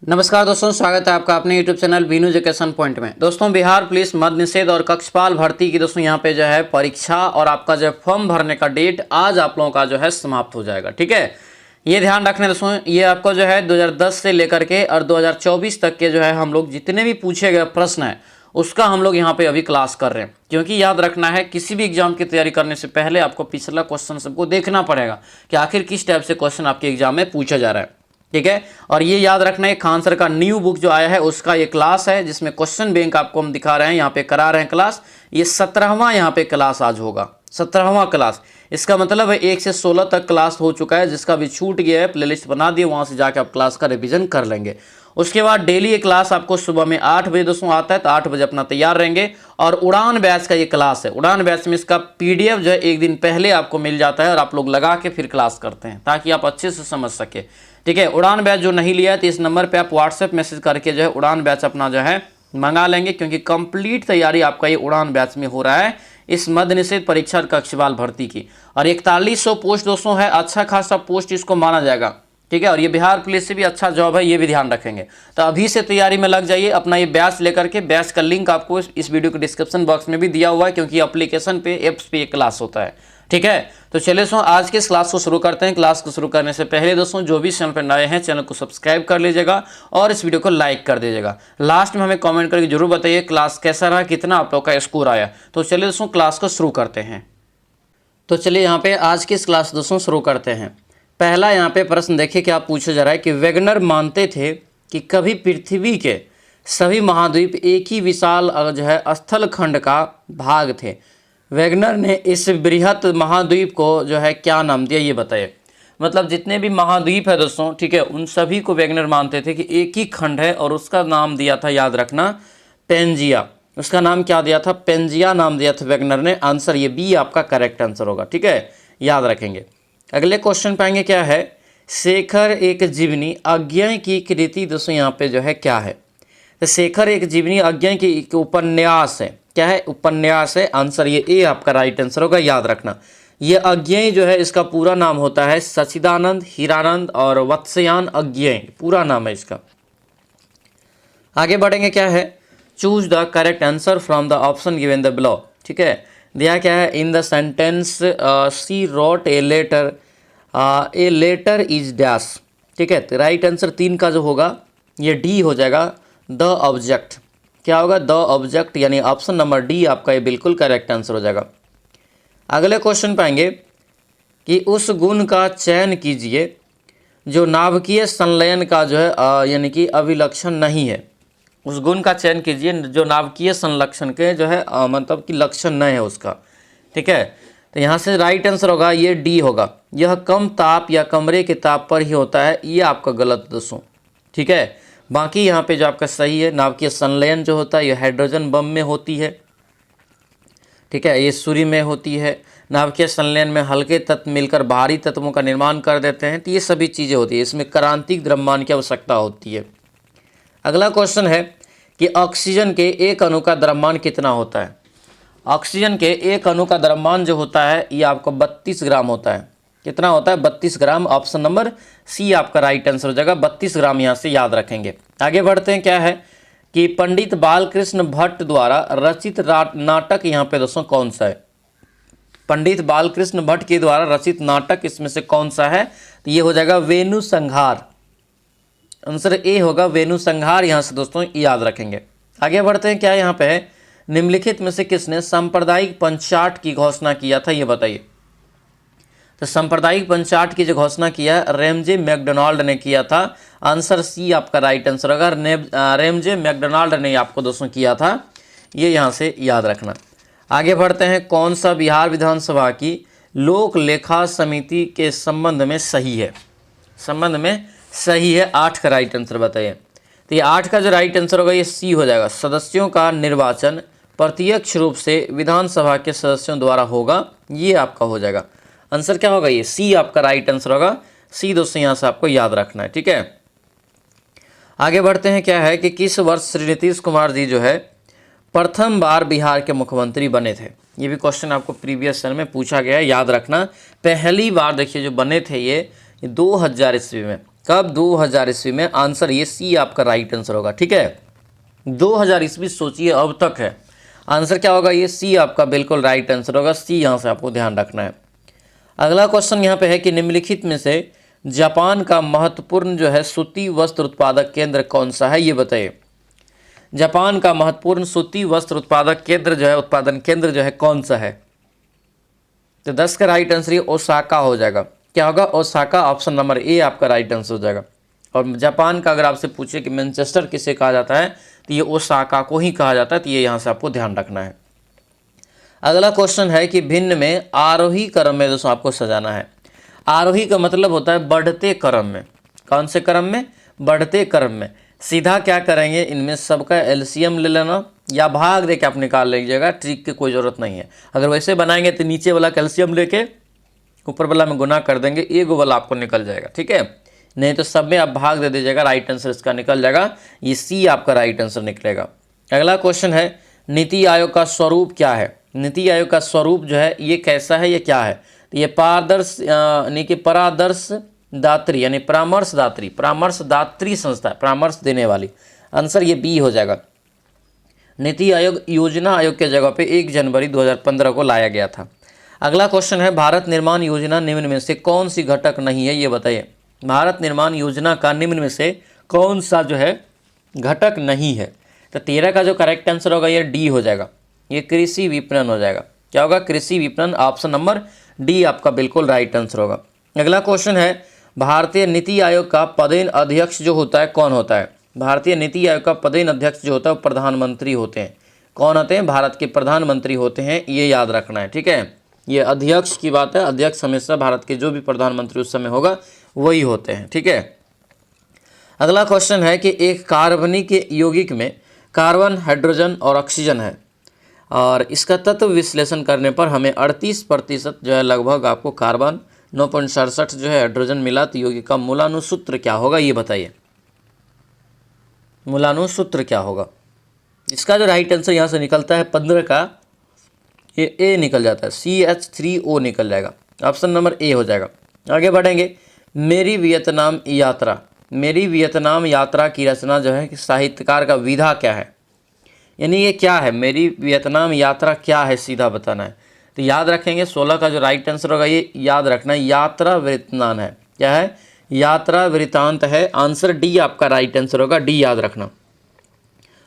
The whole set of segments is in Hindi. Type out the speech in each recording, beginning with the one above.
नमस्कार दोस्तों, स्वागत है आपका अपने YouTube channel Binu education point में। दोस्तों, बिहार पुलिस मद्य निषेध और कक्षपाल भर्ती की दोस्तों यहाँ पे जो है परीक्षा और आपका जो है फॉर्म भरने का डेट आज आप लोगों का जो है समाप्त हो जाएगा। ठीक है, ये ध्यान रखना दोस्तों, ये आपको जो है 2010 से लेकर के और 2024 तक के जो है हम लोग जितने भी पूछे गए प्रश्न है उसका हम लोग यहाँ पे अभी क्लास कर रहे हैं। क्योंकि याद रखना है, किसी भी एग्जाम की तैयारी करने से पहले आपको पिछला क्वेश्चन सबको देखना पड़ेगा कि आखिर किस टाइप से क्वेश्चन आपके एग्जाम में पूछा जा रहा है। ठीक है, और ये याद रखना है, खान सर का न्यू बुक जो आया है उसका ये क्लास है जिसमें क्वेश्चन बैंक आपको हम दिखा रहे हैं, यहाँ पे करा रहे हैं क्लास। ये 17वां यहाँ पे क्लास आज होगा, 17वां क्लास। इसका मतलब है 1 से 16 तक क्लास हो चुका है, जिसका भी छूट गया है प्लेलिस्ट बना दिए, वहाँ से जाके आप क्लास का रिविजन कर लेंगे। उसके बाद डेली ये क्लास आपको सुबह में 8 बजे दोस्तों आता है, तो 8 बजे अपना तैयार रहेंगे। और उड़ान बैच का ये क्लास है, उड़ान बैच में इसका PDF जो है एक दिन पहले आपको मिल जाता है और आप लोग लगा के फिर क्लास करते हैं ताकि आप अच्छे से समझ सके। ठीक है, उड़ान बैच जो नहीं लिया है तो इस नंबर पे आप व्हाट्सएप मैसेज करके जो है उड़ान बैच अपना जो है मंगा लेंगे, क्योंकि कंप्लीट तैयारी आपका ये उड़ान बैच में हो रहा है इस मद्य निषेध परीक्षा कक्षपाल भर्ती की। और 4100 पोस्ट दोस्तों है, अच्छा खासा पोस्ट इसको माना जाएगा। ठीक है, और ये बिहार पुलिस से भी अच्छा जॉब है, ये भी ध्यान रखेंगे। तो अभी से तैयारी में लग जाइए अपना ये बैच लेकर के। बैच का लिंक आपको इस वीडियो के डिस्क्रिप्शन बॉक्स में भी दिया हुआ है, क्योंकि एप्लीकेशन पे ऐप्स पे ये क्लास होता है। ठीक है, तो चलिए दोस्तों आज के इस क्लास को शुरू करते हैं। क्लास को शुरू करने से पहले दोस्तों जो भी चैनल पर नए हैं चैनल को सब्सक्राइब कर लीजिएगा और इस वीडियो को लाइक कर दीजिएगा। लास्ट में हमें कमेंट करके जरूर बताइए क्लास कैसा रहा, कितना आप लोग का स्कोर आया। तो चलिए दोस्तों क्लास को शुरू करते हैं। तो चलिए यहाँ पे आज की इस क्लास दोस्तों शुरू करते हैं। पहला यहाँ पे प्रश्न देखिए क्या पूछा जा रहा है कि वेगनर मानते थे कि कभी पृथ्वी के सभी महाद्वीप एक ही विशाल जो है स्थल खंड का भाग थे। वेगनर ने इस बृहत महाद्वीप को जो है क्या नाम दिया, ये बताइए। मतलब जितने भी महाद्वीप है दोस्तों, ठीक है, उन सभी को वेगनर मानते थे कि एक ही खंड है और उसका नाम दिया था, याद रखना, पेंजिया। उसका नाम क्या दिया था? पेंजिया नाम दिया था वेगनर ने। आंसर ये बी आपका करेक्ट आंसर होगा। ठीक है, याद रखेंगे। अगले क्वेश्चन पाएंगे क्या है, शेखर एक जीवनी अज्ञेय की कृति दोस्तों यहाँ पे जो है क्या है? तो शेखर एक जीवनी अज्ञेय की उपन्यास है। क्या है? उपन्यास है। आंसर ये ए आपका राइट आंसर होगा, याद रखना। ये अज्ञेय जो है इसका पूरा नाम होता है सचिदानंद हीरानंद और वत्सयान अज्ञेय, पूरा नाम है इसका। आगे बढ़ेंगे क्या है, choose the correct answer from the option given the below. ठीक है, दिया क्या है, in the sentence C wrote a letter is dash. ठीक है, तो राइट आंसर 3 का जो होगा ये डी हो जाएगा, द ऑब्जेक्ट। क्या होगा? द ऑब्जेक्ट, यानी ऑप्शन नंबर डी आपका ये बिल्कुल करेक्ट आंसर हो जाएगा। अगले क्वेश्चन पाएंगे कि उस गुण का चयन कीजिए जो नाभिकीय संलयन का जो है यानी कि अभिलक्षण नहीं है। उस गुण का चयन कीजिए जो नाभिकीय संलक्षण के जो है मतलब कि लक्षण नहीं है उसका। ठीक है, तो यहाँ से राइट आंसर होगा ये डी होगा, यह कम ताप या कमरे के ताप पर ही होता है। ये आपका गलत दोस्तों। ठीक है, बाकी यहाँ पे जो आपका सही है, नाभिकीय संलयन जो होता है ये हाइड्रोजन बम में होती है। ठीक है, ये सूर्य में होती है। नाभिकीय संलयन में हल्के तत्व मिलकर भारी तत्वों का निर्माण कर देते हैं। तो ये सभी चीज़ें होती है, इसमें क्रांतिक द्रव्यमान की आवश्यकता होती है। अगला क्वेश्चन है कि ऑक्सीजन के एक अणु का द्रव्यमान कितना होता है? ऑक्सीजन के एक अणु का द्रव्यमान जो होता है ये आपको 32 ग्राम होता है। कितना होता है? 32 ग्राम। ऑप्शन नंबर सी आपका राइट आंसर हो जाएगा, 32 ग्राम यहाँ से याद रखेंगे। आगे बढ़ते हैं क्या है कि पंडित बालकृष्ण भट्ट द्वारा रचित नाटक यहाँ पे दोस्तों कौन सा है? पंडित बालकृष्ण भट्ट के द्वारा रचित नाटक इसमें से कौन सा है? तो ये हो जाएगा वेणु संहार। आंसर ए होगा वेणु संहार, यहाँ से दोस्तों याद रखेंगे। आगे बढ़ते हैं क्या यहाँ पे है, निम्नलिखित में से किसने सांप्रदायिक पंचाट की घोषणा किया था, ये बताइए। तो सांप्रदायिक पंचाट की जो घोषणा किया रेमजे मैकडोनाल्ड ने किया था। आंसर सी आपका राइट आंसर होगा, रेमजे मैकडोनाल्ड ने आपको दोस्तों किया था, ये यहाँ से याद रखना। आगे बढ़ते हैं, कौन सा बिहार विधानसभा की लोक लेखा समिति के संबंध में सही है? संबंध में सही है, 8 का राइट आंसर बताइए। तो ये 8 का जो राइट आंसर होगा ये सी हो जाएगा, सदस्यों का निर्वाचन प्रत्यक्ष रूप से विधानसभा के सदस्यों द्वारा होगा, ये आपका हो जाएगा। आंसर क्या होगा? ये सी आपका राइट आंसर होगा। सी दोस्तों यहाँ से आपको याद रखना है। ठीक है, आगे बढ़ते हैं क्या है कि किस वर्ष श्री नीतीश कुमार जी जो है प्रथम बार बिहार के मुख्यमंत्री बने थे? ये भी क्वेश्चन आपको प्रीवियस ईयर में पूछा गया है, याद रखना। पहली बार देखिए जो बने थे ये 2000 ईस्वी में। कब? 2000 ईस्वी में। आंसर ये सी आपका राइट आंसर होगा। ठीक है, 2000 ईस्वी सोचिए अब तक है। आंसर क्या होगा? ये सी आपका बिल्कुल राइट आंसर होगा। सी यहाँ से आपको ध्यान रखना है। अगला क्वेश्चन यहाँ पे है कि निम्नलिखित में से जापान का महत्वपूर्ण जो है सूती वस्त्र उत्पादक केंद्र कौन सा है, ये बताइए। जापान का महत्वपूर्ण सूती वस्त्र उत्पादक केंद्र जो है, उत्पादन केंद्र जो है, कौन सा है? तो 10 का राइट आंसर ये ओसाका हो जाएगा। क्या होगा? ओसाका। ऑप्शन नंबर ए आपका राइट आंसर हो जाएगा। और जापान का अगर आपसे पूछे कि मैनचेस्टर किसे कहा जाता है, तो ये ओसाका को ही कहा जाता है। तो ये यहाँ से आपको ध्यान रखना है। अगला क्वेश्चन है कि भिन्न में आरोही क्रम में दोस्तों आपको सजाना है। आरोही का मतलब होता है बढ़ते क्रम में। कौन से क्रम में? बढ़ते क्रम में। सीधा क्या करेंगे, इनमें सबका एलसीएम ले लेना या भाग दे के आप निकाल लीजिएगा। ट्रिक की कोई ज़रूरत नहीं है। अगर वैसे बनाएंगे तो नीचे वाला कैल्शियम लेके ऊपर वाला में गुना कर देंगे, एक वाला आपको निकल जाएगा। ठीक है, नहीं तो सब में आप भाग दे दीजिएगा, राइट आंसर इसका निकल जाएगा। ये सी आपका राइट आंसर निकलेगा। अगला क्वेश्चन है नीति आयोग का स्वरूप क्या है? नीति आयोग का स्वरूप जो है ये कैसा है, ये क्या है? तो ये पारदर्श यानी कि परामर्शदात्री यानी परामर्शदात्री संस्था है, परामर्श देने वाली। आंसर ये बी हो जाएगा। नीति आयोग योजना आयोग के जगह पे 1 जनवरी 2015 को लाया गया था। अगला क्वेश्चन है भारत निर्माण योजना निम्न में से कौन सी घटक नहीं है, ये बताइए। भारत निर्माण योजना का निम्न में से कौन सा जो है घटक नहीं है? तो 13 का जो करेक्ट आंसर होगा ये डी हो जाएगा। ये कृषि विपणन हो जाएगा। क्या होगा? कृषि विपणन। ऑप्शन नंबर डी आपका बिल्कुल राइट आंसर होगा। अगला क्वेश्चन है भारतीय नीति आयोग का पदेन अध्यक्ष जो होता है कौन होता है? भारतीय नीति आयोग का पदेन अध्यक्ष जो होता है वो प्रधानमंत्री होते हैं। कौन होते हैं? भारत के प्रधानमंत्री होते हैं, ये याद रखना है। ठीक है, ये अध्यक्ष की बात है। अध्यक्ष हमेशा भारत के जो भी प्रधानमंत्री उस समय होगा वही होते हैं। ठीक है, अगला क्वेश्चन है कि एक कार्बनिक यौगिक में कार्बन, हाइड्रोजन और ऑक्सीजन है और इसका तत्व विश्लेषण करने पर हमें 38% जो है लगभग आपको कार्बन, 9.67 जो है हाइड्रोजन मिला। तो यौगिक का मूलानुसूत्र क्या होगा, ये बताइए। मूलानुसूत्र क्या होगा? इसका जो राइट आंसर यहाँ से निकलता है 15 का ये ए निकल जाता है, CH3O निकल जाएगा। ऑप्शन नंबर ए हो जाएगा। आगे बढ़ेंगे। मेरी वियतनाम यात्रा, मेरी वियतनाम यात्रा की रचना जो है कि साहित्यकार का विधा क्या है, यानी ये क्या है? मेरी वियतनाम यात्रा क्या है, सीधा बताना है। तो याद रखेंगे 16 का जो राइट आंसर होगा ये याद रखना है, यात्रा वृत्तांत है। क्या है? यात्रा वृत्तांत है। आंसर डी आपका राइट आंसर होगा, डी याद रखना।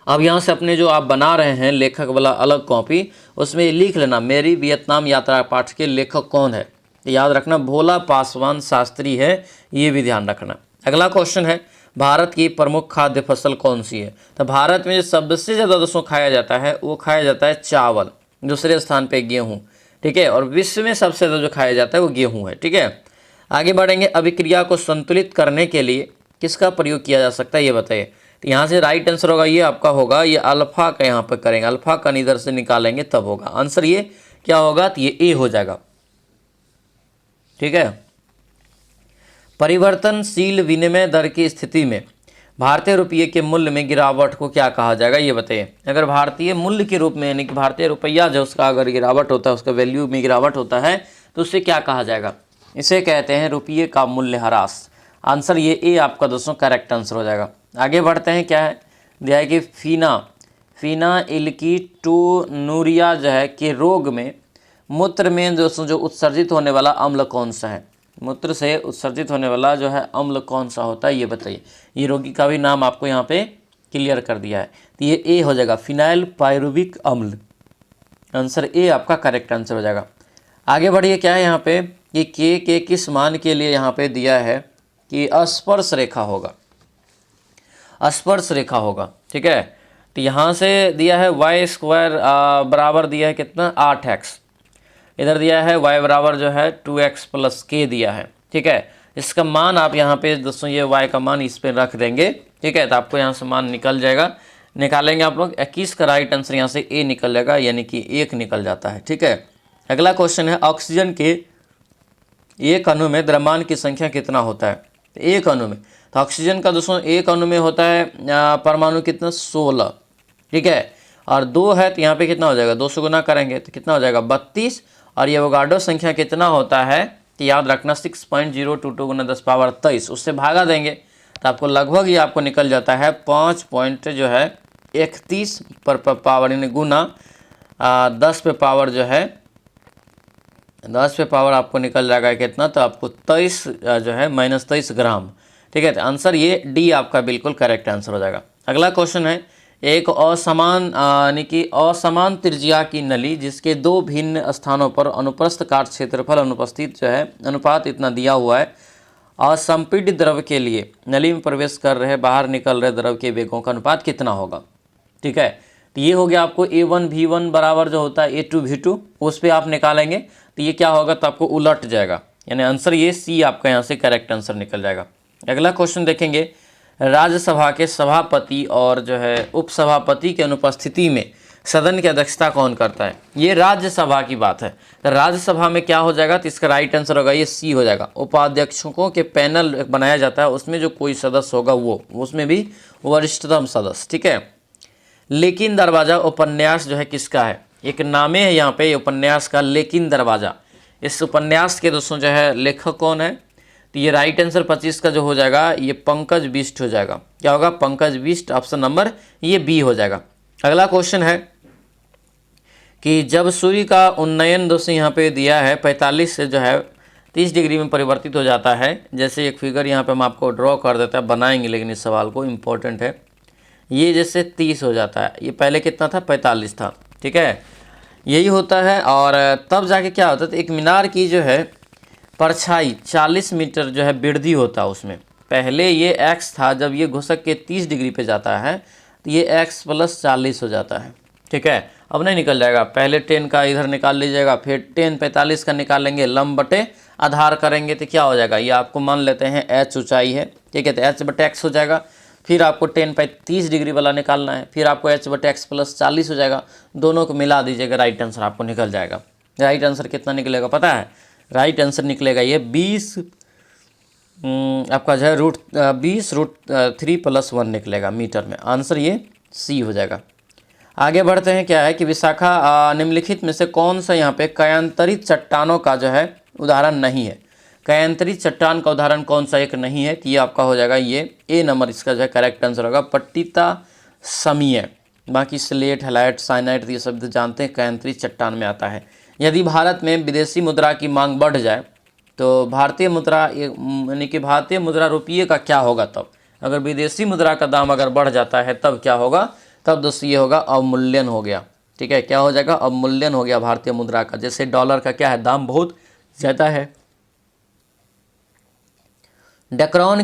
अब यहाँ से अपने जो आप बना रहे हैं लेखक वाला अलग कॉपी, उसमें लिख लेना मेरी वियतनाम यात्रा पाठ के लेखक कौन है। याद रखना भोला पासवान शास्त्री है, ये भी ध्यान रखना। अगला क्वेश्चन है भारत की प्रमुख खाद्य फसल कौन सी है? तो भारत में जो सबसे ज़्यादा दोस्तों खाया जाता है वो खाया जाता है चावल, दूसरे स्थान पे गेहूँ। ठीक है, और विश्व में सबसे ज़्यादा जो खाया जाता है वो गेहूँ है। ठीक है, आगे बढ़ेंगे। अभिक्रिया को संतुलित करने के लिए किसका प्रयोग किया जा सकता है, ये बताइए। तो यहाँ से राइट आंसर होगा ये आपका होगा ये अल्फा का, यहाँ पर करेंगे अल्फा का इधर से निकालेंगे तब होगा आंसर। ये क्या होगा? तो ये ए हो जाएगा। ठीक है, परिवर्तनशील विनिमय दर की स्थिति में भारतीय रुपये के मूल्य में गिरावट को क्या कहा जाएगा, ये बताइए। अगर भारतीय मूल्य के रूप में यानी कि भारतीय रुपया जो उसका अगर गिरावट होता है, उसका वैल्यू में गिरावट होता है तो उससे क्या कहा जाएगा? इसे कहते हैं रुपये का मूल्यह्रास। आंसर ये ए आपका दोस्तों करेक्ट आंसर हो जाएगा। आगे बढ़ते हैं। क्या है दिया है कि फिनाइल्कीटोनुरिया जो है के रोग में मूत्र में दोस्तों जो उत्सर्जित होने वाला अम्ल कौन सा है? मूत्र से उत्सर्जित होने वाला जो है अम्ल कौन सा होता है, ये बताइए। ये रोगी का भी नाम आपको यहाँ पे क्लियर कर दिया है। तो ये ए हो जाएगा फिनाइल पायरुविक अम्ल। आंसर ए आपका करेक्ट आंसर हो जाएगा। आगे बढ़िए। क्या है यहाँ पे कि के किस मान के लिए यहाँ पे दिया है कि स्पर्श रेखा होगा, स्पर्श रेखा होगा। ठीक है, तो यहाँ से दिया है y² बराबर दिया है कितना 8x, इधर दिया है y बराबर जो है 2x + k दिया है। ठीक है, इसका मान आप यहाँ पे दोस्तों ये y का मान इस पे रख देंगे। ठीक है, तो आपको यहाँ से मान निकल जाएगा, निकालेंगे आप लोग 21 का राइट आंसर यहाँ से ए निकल जाएगा, यानी कि 1 निकल जाता है। ठीक है, अगला क्वेश्चन है ऑक्सीजन के एक अणु में द्रव्यमान की संख्या कितना होता है? एक अणु में, तो ऑक्सीजन का दोस्तों एक अणु में होता है परमाणु कितना 16। ठीक है, और 2 है तो यहाँ पे कितना हो जाएगा 2 से गुना करेंगे तो कितना हो जाएगा 32। और ये एवोगाड्रो संख्या कितना होता है तो याद रखना 6.022 गुना 10 पावर 23, उससे भागा देंगे तो आपको लगभग ये आपको निकल जाता है 5 पॉइंट जो है 31 पर पावर, यानी गुना 10 पे पावर जो है 10 पे पावर आपको निकल जाएगा कितना, तो आपको 23 जो है -23 ग्राम। ठीक है, तो आंसर ये डी आपका बिल्कुल करेक्ट आंसर हो जाएगा। अगला क्वेश्चन है, एक असमान यानी कि असमान त्रिज्या की नली जिसके दो भिन्न स्थानों पर अनुप्रस्थ काट क्षेत्रफल अनुपस्थित जो है अनुपात इतना दिया हुआ है, असंपीडित द्रव के लिए नली में प्रवेश कर रहे बाहर निकल रहे द्रव के वेगों का अनुपात कितना होगा। ठीक है, तो ये हो गया आपको A1 V1 बराबर जो होता है A2 V2, उस पर आप निकालेंगे तो ये क्या होगा, तो आपको उलट जाएगा, यानी आंसर ये सी आपका यहाँ से करेक्ट आंसर निकल जाएगा। अगला क्वेश्चन देखेंगे, राज्यसभा के सभापति और जो है उपसभापति की अनुपस्थिति में सदन की अध्यक्षता कौन करता है। ये राज्यसभा की बात है, तो राज्यसभा में क्या हो जाएगा, तो इसका राइट आंसर होगा ये सी हो जाएगा। उपाध्यक्षों के पैनल बनाया जाता है, उसमें जो कोई सदस्य होगा वो, उसमें भी वरिष्ठतम सदस्य। ठीक है, लेकिन दरवाज़ा उपन्यास जो है किसका है, एक नामे है यहाँ पे उपन्यास का, लेकिन दरवाज़ा। इस उपन्यास के दोस्तों जो है लेखक कौन है, तो ये राइट आंसर 25 का जो हो जाएगा ये पंकज बिष्ट हो जाएगा। क्या होगा, पंकज बिष्ट, ऑप्शन नंबर ये बी हो जाएगा। अगला क्वेश्चन है कि जब सूर्य का उन्नयन दोस्तों यहाँ पे दिया है 45 से जो है 30 डिग्री में परिवर्तित हो जाता है, जैसे एक फिगर यहाँ पे हम आपको ड्रॉ कर देता है, बनाएंगे लेकिन इस सवाल को, इम्पोर्टेंट है। ये जैसे 30 हो जाता है, ये पहले कितना था, 45 था। ठीक है, यही होता है, और तब जाके क्या होता है, तो एक मीनार की जो है परछाई 40 मीटर जो है वृद्धि होता है उसमें। पहले ये x था, जब ये घुसक के 30 डिग्री पे जाता है तो ये x + 40 हो जाता है। ठीक है, अब नहीं निकल जाएगा, पहले 10 का इधर निकाल लीजिएगा, फिर 10 45 का निकालेंगे, लंब बटे आधार करेंगे तो क्या हो जाएगा, ये आपको मान लेते हैं h ऊंचाई है। ठीक है, तो h/x हो जाएगा, फिर आपको 10 पे 30 डिग्री वाला निकालना है, फिर आपको h/x + 40 हो जाएगा, दोनों को मिला दीजिएगा, राइट आंसर आपको निकल जाएगा। राइट आंसर कितना निकलेगा पता है, राइट आंसर निकलेगा ये 20 आपका जो है √3 + 1 निकलेगा मीटर में, आंसर ये सी हो जाएगा। आगे बढ़ते हैं, क्या है कि विशाखा निम्नलिखित में से कौन सा यहाँ पे कयांतरित चट्टानों का जो है उदाहरण नहीं है। कयांतरित चट्टान का उदाहरण कौन सा एक नहीं है, तो ये आपका हो जाएगा ये ए नंबर, इसका जो है करेक्ट आंसर होगा पट्टिता समीय। बाकी स्लेट, हैलाइट, साइनाइट ये शब्द जानते हैं, कयांतरित चट्टान में आता है। यदि भारत में विदेशी मुद्रा की मांग बढ़ जाए तो भारतीय मुद्रा यानी कि भारतीय मुद्रा रुपये का क्या होगा, तब अगर विदेशी मुद्रा का दाम अगर बढ़ जाता है तब क्या होगा, तब दोस्तों ये होगा अवमूल्यन हो गया। ठीक है, क्या हो जाएगा, अवमूल्यन हो गया भारतीय मुद्रा का, जैसे डॉलर का क्या है, दाम बहुत ज़्यादा है। डैक्रॉन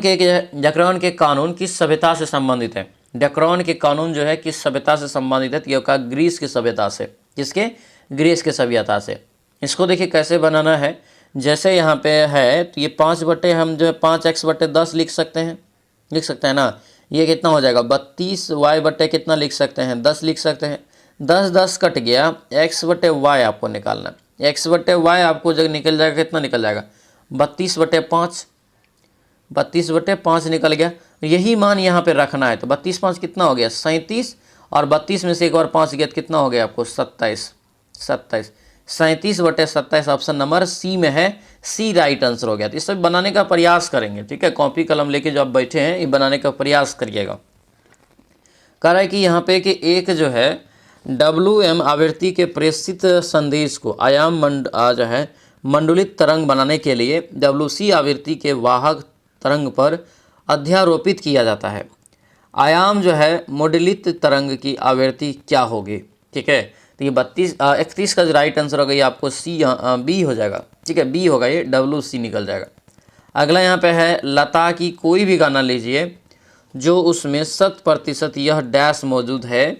के कानून किस सभ्यता से संबंधित है। डैक्रॉन के कानून जो है किस सभ्यता से संबंधित है, ये का ग्रीस की सभ्यता से। किसके, ग्रीस के सभ्यता से। इसको देखिए कैसे बनाना है, जैसे यहाँ पे है तो ये 5 बटे हम जो है 5x/10 लिख सकते हैं ना, ये कितना हो जाएगा 32y बटे कितना लिख सकते हैं 10 लिख सकते हैं। 10 कट गया, x/y आपको निकालना है, x/y आपको जब निकल जाएगा कितना निकल जाएगा 32/5, 32/5 निकल गया। यही मान यहाँ पे रखना है, तो 32×5 कितना हो गया 37, और 32 में से एक बार 5 गया तो कितना हो गया आपको 27। 37/27 ऑप्शन नंबर सी में है, सी राइट आंसर हो गया। तो इसे बनाने का प्रयास करेंगे। ठीक है, कॉपी कलम लेके जो आप बैठे हैं ये बनाने का प्रयास करिएगा। कह रहा है कि यहाँ पे कि एक जो है WM आवृत्ति के प्रेषित संदेश को आयाम जो है मंडलित तरंग बनाने के लिए WC आवृत्ति के वाहक तरंग पर अध्यारोपित किया जाता है। आयाम जो है मंडलित तरंग की आवृत्ति क्या होगी। ठीक है, तो ये 31 का जो राइट आंसर होगा ये आपको बी हो जाएगा। ठीक है, बी होगा, ये WC निकल जाएगा। अगला यहाँ पे है, लता की कोई भी गाना लीजिए जो उसमें 100% यह डैश मौजूद है,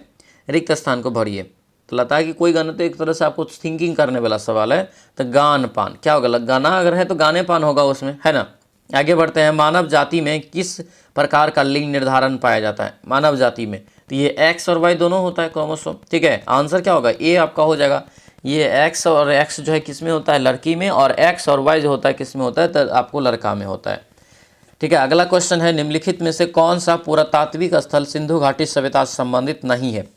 रिक्त स्थान को भरिए। तो लता की कोई गाना, तो एक तरह से आपको थिंकिंग करने वाला सवाल है। तो गान पान क्या होगा, गाना अगर है तो गाने पान होगा उसमें, है ना। आगे बढ़ते हैं, मानव जाति में किस प्रकार का लिंग निर्धारण पाया जाता है। मानव जाति में तो ये X और Y दोनों होता है, क्रोमोसोम। ठीक है, आंसर क्या होगा, ए आपका हो जाएगा। ये X और X जो है किस में होता है, लड़की में, और X और Y जो होता है किस में होता है, तो आपको लड़का में होता है। ठीक है, अगला क्वेश्चन है, निम्नलिखित में से कौन सा पुरातात्विक स्थल सिंधु घाटी सभ्यता से संबंधित नहीं है।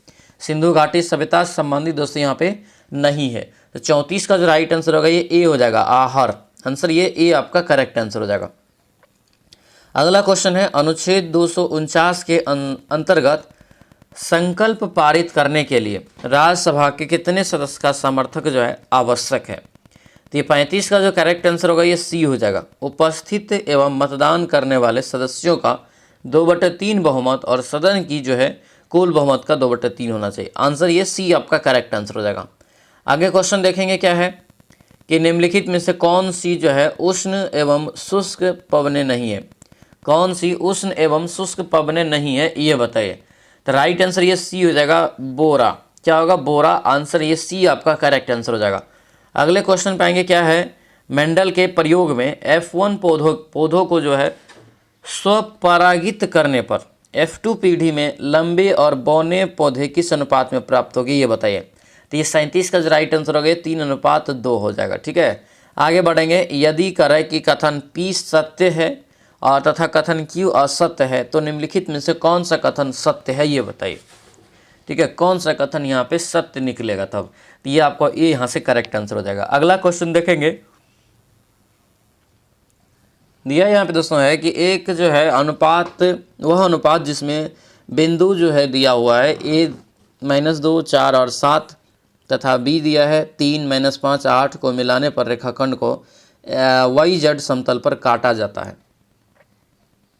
सिंधु घाटी सभ्यता से संबंधित दोस्तों यहाँ पे नहीं है। तो 34 का जो राइट आंसर होगा ये ए हो जाएगा, आहर। आंसर ये ए आपका करेक्ट आंसर हो जाएगा। अगला क्वेश्चन है, अनुच्छेद 249 के अंतर्गत संकल्प पारित करने के लिए राज्यसभा के कितने सदस्य का समर्थक जो है आवश्यक है? तो ये 35 का जो करेक्ट आंसर होगा ये सी हो जाएगा। उपस्थित एवं मतदान करने वाले सदस्यों का 2/3 बहुमत और सदन की जो है कुल बहुमत का 2/3 होना चाहिए। आंसर ये सी आपका करेक्ट आंसर हो जाएगा। आगे क्वेश्चन देखेंगे क्या है कि निम्नलिखित में से कौन सी जो है उष्ण एवं शुष्क पवनें नहीं है? कौन सी उष्ण एवं शुष्क पवनें नहीं है ये बताइए। तो राइट आंसर ये सी हो जाएगा, बोरा। क्या होगा? बोरा। आंसर ये सी आपका करेक्ट आंसर हो जाएगा। अगले क्वेश्चन पाएंगे क्या है, मेंडल के प्रयोग में F1 पौधों को जो है स्वपरागित करने पर F2 पीढ़ी में लंबे और बौने पौधे किस अनुपात में प्राप्त होगी ये बताइए। तो ये 37 का जो राइट आंसर हो गया 3:2 हो जाएगा। ठीक है, आगे बढ़ेंगे। यदि करें कि कथन P सत्य है और तथा कथन Q असत्य है तो निम्नलिखित में से कौन सा कथन सत्य है ये बताइए। ठीक है, कौन सा कथन यहाँ पे सत्य निकलेगा तब? तो ये आपको ये यहाँ से करेक्ट आंसर हो जाएगा। अगला क्वेश्चन देखेंगे, दिया यहाँ पे दोस्तों है कि एक जो है अनुपात, वह अनुपात जिसमें बिंदु जो है दिया हुआ है a-2, 4 और 7 तथा b दिया है 3, -5, 8 को मिलाने पर रेखाखंड को YZ समतल पर काटा जाता है।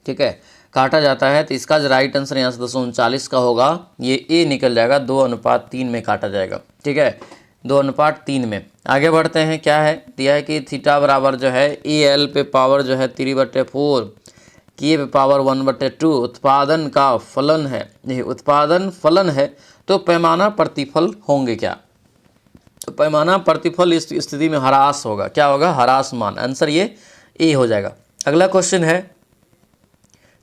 ठीक है, काटा जाता है। तो इसका जो राइट आंसर यहाँ से 239 का होगा, ये ए निकल जाएगा, 2:3 में काटा जाएगा। ठीक है, 2:3 में। आगे बढ़ते हैं, क्या है दिया है कि थीटा बराबर जो है AL पे पावर जो है 3/4, K पे पावर 1/2 उत्पादन का फलन है। ये उत्पादन फलन है तो पैमाना प्रतिफल होंगे क्या? तो पैमाना प्रतिफल इस स्थिति में ह्रास होगा। क्या होगा? ह्रासमान। आंसर ये ए हो जाएगा। अगला क्वेश्चन है,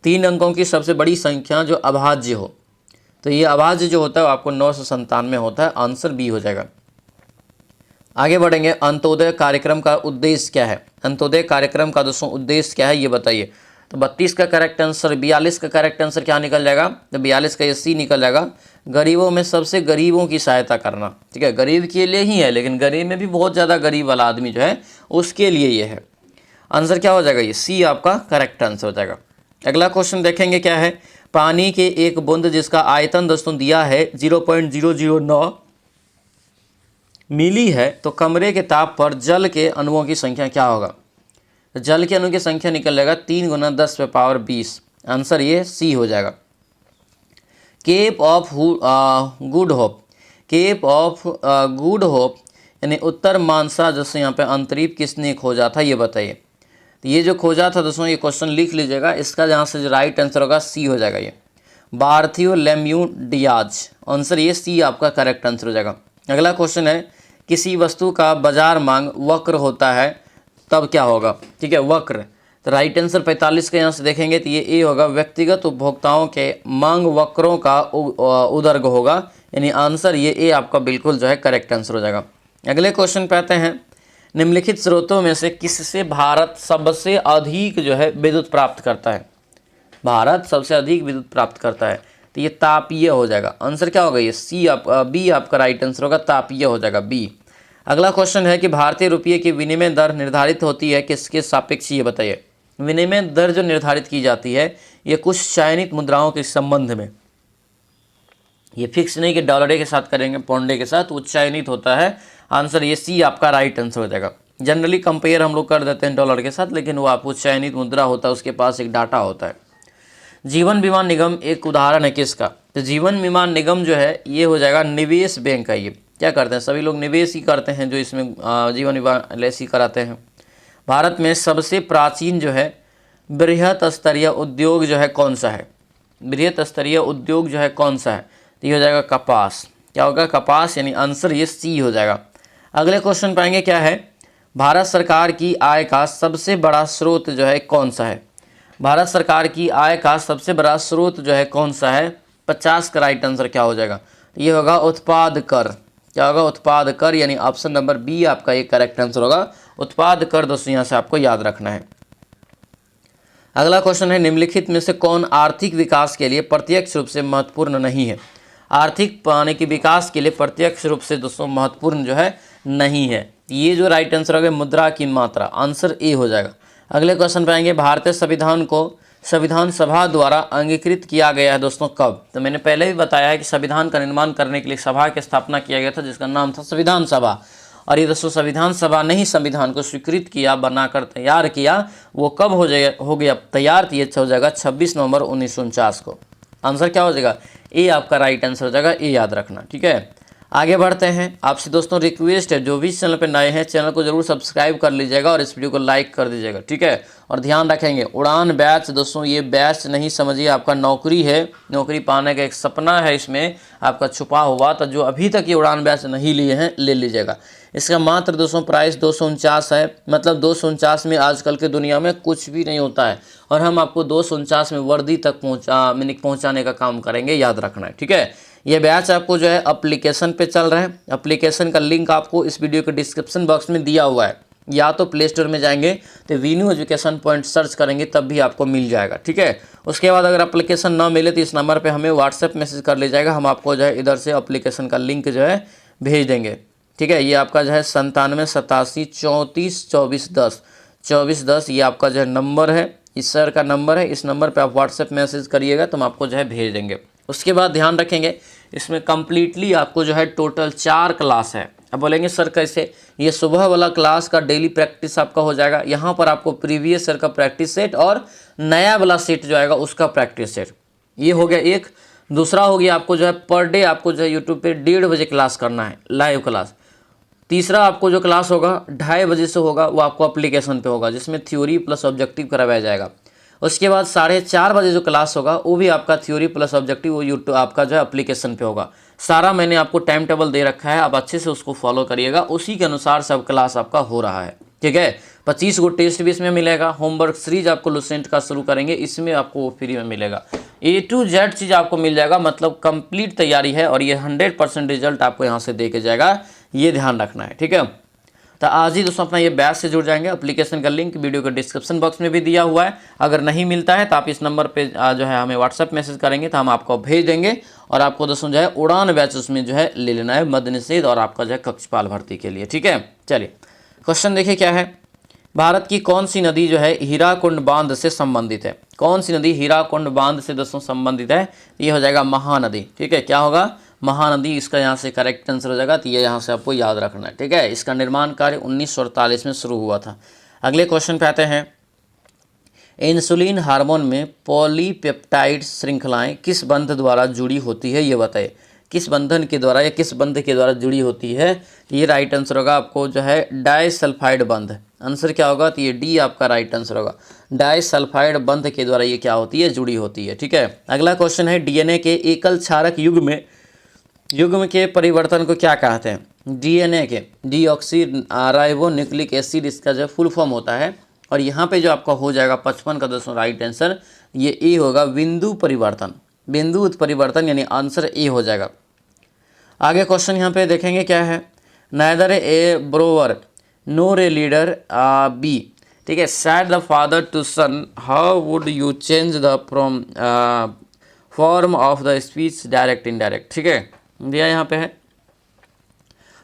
3 अंकों की सबसे बड़ी संख्या जो अभाज्य हो, तो ये अभाज्य जो होता है वो आपको 997 होता है। आंसर बी हो जाएगा। आगे बढ़ेंगे, अंत्योदय कार्यक्रम का उद्देश्य क्या है? अंत्योदय कार्यक्रम का दोस्तों उद्देश्य क्या है ये बताइए। तो 32 का करेक्ट आंसर, 42 का करेक्ट आंसर क्या निकल जाएगा? तो 42 का ये सी निकल जाएगा। गरीबों में सबसे गरीबों की सहायता करना। ठीक है, गरीब के लिए ही है, लेकिन गरीब में भी बहुत ज़्यादा गरीब वाला आदमी जो है उसके लिए ये है। आंसर क्या हो जाएगा? ये सी आपका करेक्ट आंसर हो जाएगा। अगला क्वेश्चन देखेंगे क्या है, पानी के एक बूंद जिसका आयतन दोस्तों दिया है 0.009 मिली है तो कमरे के ताप पर जल के अणुओं की संख्या क्या होगा? जल के अणु की संख्या निकल जाएगा 3 × 10⁻20। आंसर ये सी हो जाएगा। Cape of Good Hope, Cape of Good Hope यानी उत्तर मानसा जैसे यहाँ पे अंतरीप किसने खोजा था ये बताइए। तो ये जो खोजा था दोस्तों ये क्वेश्चन लिख लीजिएगा। इसका यहाँ से जो राइट आंसर होगा सी हो जाएगा, ये बार्थोलोम्यू डियाज। आंसर ये सी आपका करेक्ट आंसर हो जाएगा। अगला क्वेश्चन है, किसी वस्तु का बाजार मांग वक्र होता है तब क्या होगा? ठीक है, वक्र। तो राइट आंसर 45 का यहाँ से देखेंगे तो ये ए होगा, व्यक्तिगत उपभोक्ताओं के मांग वक्रों का उदर्ग होगा। यानी आंसर ये ए आपका बिल्कुल जो है करेक्ट आंसर हो जाएगा। अगले क्वेश्चन पे आते हैं, निम्नलिखित स्रोतों में से किससे भारत सबसे अधिक जो है विद्युत प्राप्त करता है? भारत सबसे अधिक विद्युत प्राप्त करता है तो ये तापीय हो जाएगा। आंसर क्या होगा? ये सी बी आपका राइट आंसर होगा, तापीय हो जाएगा, बी। अगला क्वेश्चन है कि भारतीय रुपये की विनिमय दर निर्धारित होती है किसके सापेक्ष ये बताइए। विनिमय दर जो निर्धारित की जाती है ये कुछ चयनित मुद्राओं के संबंध में, ये फिक्स नहीं कि डॉलर के साथ करेंगे पौंडे के साथ, वो चयनित होता है। आंसर ये सी आपका राइट आंसर हो जाएगा। जनरली कंपेयर हम लोग कर देते हैं डॉलर के साथ, लेकिन वो आपको चयनित मुद्रा होता है, उसके पास एक डाटा होता है। जीवन बीमा निगम एक उदाहरण है किसका? तो जीवन बीमा निगम जो है ये हो जाएगा निवेश बैंक का। ये क्या करते हैं? सभी लोग निवेश ही करते हैं जो इसमें जीवन बीमा एलआईसी कराते हैं। भारत में सबसे प्राचीन जो है बृहत स्तरीय उद्योग जो है कौन सा है? बृहत स्तरीय उद्योग जो है कौन सा है? तो ये हो जाएगा कपास। क्या होगा? कपास। यानी आंसर ये सी हो जाएगा। अगले क्वेश्चन पाएंगे क्या है, भारत सरकार की आय का सबसे बड़ा स्रोत जो है कौन सा है? भारत सरकार की आय का सबसे बड़ा स्रोत जो है कौन सा है? 50 का राइट आंसर क्या हो जाएगा? ये होगा उत्पाद कर। क्या होगा? उत्पाद कर। यानी ऑप्शन नंबर बी आपका ये करेक्ट आंसर होगा, उत्पाद कर। दोस्तों यहाँ से आपको याद रखना है। अगला क्वेश्चन है, निम्नलिखित में से कौन आर्थिक विकास के लिए प्रत्यक्ष रूप से महत्वपूर्ण नहीं है? आर्थिक पाने के विकास के लिए प्रत्यक्ष रूप से दोस्तों महत्वपूर्ण जो है नहीं है। ये जो राइट आंसर होगा मुद्रा की मात्रा, आंसर ए हो जाएगा। अगले क्वेश्चन पे आएंगे, भारतीय संविधान को संविधान सभा द्वारा अंगीकृत किया गया है दोस्तों कब? तो मैंने पहले भी बताया है कि संविधान का निर्माण करने के लिए सभा की स्थापना किया गया था जिसका नाम था संविधान सभा। और ये दोस्तों संविधान सभा ने ही संविधान को स्वीकृत किया, बनाकर तैयार किया। वो कब हो गया तैयार? तो ये हो जाएगा 26 नवंबर 1949 को। आंसर क्या हो जाएगा? ए आपका राइट आंसर हो जाएगा, ए याद रखना। ठीक है, आगे बढ़ते हैं। आपसे दोस्तों रिक्वेस्ट है, जो भी चैनल पे नए हैं चैनल को जरूर सब्सक्राइब कर लीजिएगा और इस वीडियो को लाइक कर दीजिएगा। ठीक है, और ध्यान रखेंगे उड़ान बैच दोस्तों, ये बैच नहीं समझिए आपका नौकरी है, नौकरी पाने का एक सपना है इसमें आपका छुपा हुआ। तो जो अभी तक ये उड़ान बैच नहीं लिए हैं ले लीजिएगा। इसका मात्र दोस्तों प्राइस 249 है, मतलब 249 में आजकल के दुनिया में कुछ भी नहीं होता है और हम आपको 249 में वर्दी तक पहुँचाने का काम करेंगे, याद रखना है। ठीक है, ये बैच आपको जो है एप्लीकेशन पे चल रहा है। एप्लीकेशन का लिंक आपको इस वीडियो के डिस्क्रिप्शन बॉक्स में दिया हुआ है, या तो प्ले स्टोर में जाएंगे तो वीनू एजुकेशन पॉइंट सर्च करेंगे तब भी आपको मिल जाएगा। ठीक है, उसके बाद अगर एप्लीकेशन ना मिले तो इस नंबर पे हमें व्हाट्सएप मैसेज कर लीजिएगा, हम आपको जो है इधर से एप्लीकेशन का लिंक जो है भेज देंगे। ठीक है, ये आपका जो है 97 87 34 24 10 24 10 ये आपका जो है नंबर है, इस सर का नंबर है। इस नंबर पे आप व्हाट्सएप मैसेज करिएगा तो हम आपको जो है भेज देंगे। उसके बाद ध्यान रखेंगे इसमें कम्प्लीटली आपको जो है टोटल 4 क्लास है। अब बोलेंगे सर कैसे? ये सुबह वाला क्लास का डेली प्रैक्टिस आपका हो जाएगा, यहाँ पर आपको प्रीवियस ईयर का प्रैक्टिस सेट और नया वाला सेट जो आएगा उसका प्रैक्टिस सेट, ये हो गया एक। दूसरा हो गया आपको जो है पर डे आपको जो है यूट्यूब पे 1:30 बजे क्लास करना है, लाइव क्लास। तीसरा आपको जो क्लास होगा 2:30 बजे से होगा, वो आपको एप्लीकेशन पे होगा जिसमें थ्योरी प्लस ऑब्जेक्टिव करवाया जाएगा। उसके बाद 4:30 बजे जो क्लास होगा वो भी आपका थ्योरी प्लस ऑब्जेक्टिव, वो यूट्यूब आपका जो है एप्लीकेशन पे होगा। सारा मैंने आपको टाइम टेबल दे रखा है, आप अच्छे से उसको फॉलो करिएगा, उसी के अनुसार सब क्लास आपका हो रहा है। ठीक है, 25 गो टेस्ट भी इसमें मिलेगा। होमवर्क सीरीज आपको लुसेंट का शुरू करेंगे, इसमें आपको फ्री में मिलेगा। A to Z चीज़ आपको मिल जाएगा, मतलब कंप्लीट तैयारी है और ये 100% रिजल्ट आपको यहाँ से दे के जाएगा, ये ध्यान रखना है। ठीक है, तो आज ही दोस्तों अपना ये बैच से जुड़ जाएंगे। एप्लीकेशन का लिंक वीडियो के डिस्क्रिप्शन बॉक्स में भी दिया हुआ है। अगर नहीं मिलता है तो आप इस नंबर पे जो है हमें व्हाट्सएप मैसेज करेंगे तो हम आपको भेज देंगे और आपको दोस्तों जो है उड़ान बैच उसमें जो है ले लेना है, मद्य निषेध और आपका जो है कक्षपाल भर्ती के लिए। ठीक है, चलिए क्वेश्चन देखिए क्या है। भारत की कौन सी नदी जो है हीराकुंड बांध से संबंधित है? कौन सी नदी हीराकुंड बांध से दोस्तों संबंधित है? ये हो जाएगा महानदी। ठीक है, क्या होगा? महानदी इसका यहाँ से करेक्ट आंसर हो जाएगा। तो ये यहाँ से आपको याद रखना है। ठीक है, इसका निर्माण कार्य 1948 में शुरू हुआ था। अगले क्वेश्चन पे आते हैं। इंसुलिन हार्मोन में पॉलीपेप्टाइड श्रृंखलाएं किस बंध द्वारा जुड़ी होती है? ये बताइए किस बंधन के द्वारा या किस बंध के द्वारा जुड़ी होती है? ये राइट आंसर होगा आपको जो है डाइसल्फाइड बंध। आंसर क्या होगा? तो ये डी आपका राइट आंसर होगा। डाइसल्फाइड बंध के द्वारा ये क्या होती है? जुड़ी होती है। ठीक है, अगला क्वेश्चन है डीएनए के एकल क्षारक युग्म के परिवर्तन को क्या कहते हैं? डीएनए के डीऑक्सी राइबो न्यूक्लिक एसिड इसका जो फुल फॉर्म होता है। और यहाँ पे जो आपका हो जाएगा 55 का दोस्तों राइट आंसर ये ए होगा, बिंदु परिवर्तन। बिंदु परिवर्तन यानी आंसर ए हो जाएगा। आगे क्वेश्चन यहाँ पे देखेंगे क्या है। Neither a borrower nor a lender be. ठीक है, said the father to son how would you change the from form of the speech direct indirect. ठीक है, दिया यहाँ पे है।